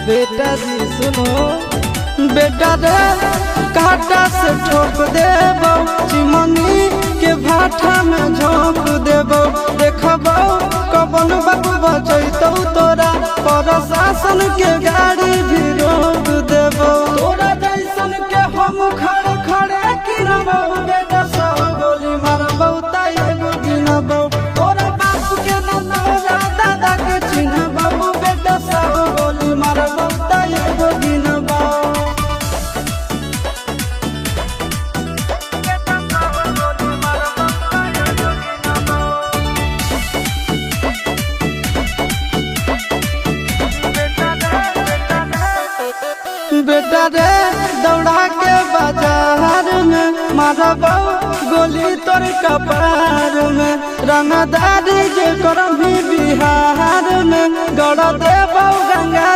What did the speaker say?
बेटा जी सुनो, बेटा रे काटा से ठोक देबो, चिमनी के भाटा में झोंक देबो। देखबो कबन बाबू बचैतौ तोरा, प्रशासन के गाड़ी भी रोक देबो। तोरा जैसन के हम खड़े खड़े गिनबो, बेटा सौ गोली मारबो त एगो गिनबो। तोरा बाप के नौरा दादा के चिन्हबो, बेटा सौ गोली मारबो त एगो गिनबो। बेटा रे दौड़ा के बाजार में मारबो गोली तोर कपार में। रंगदारी जे करभी बिहार में, गड़ देबो गंगा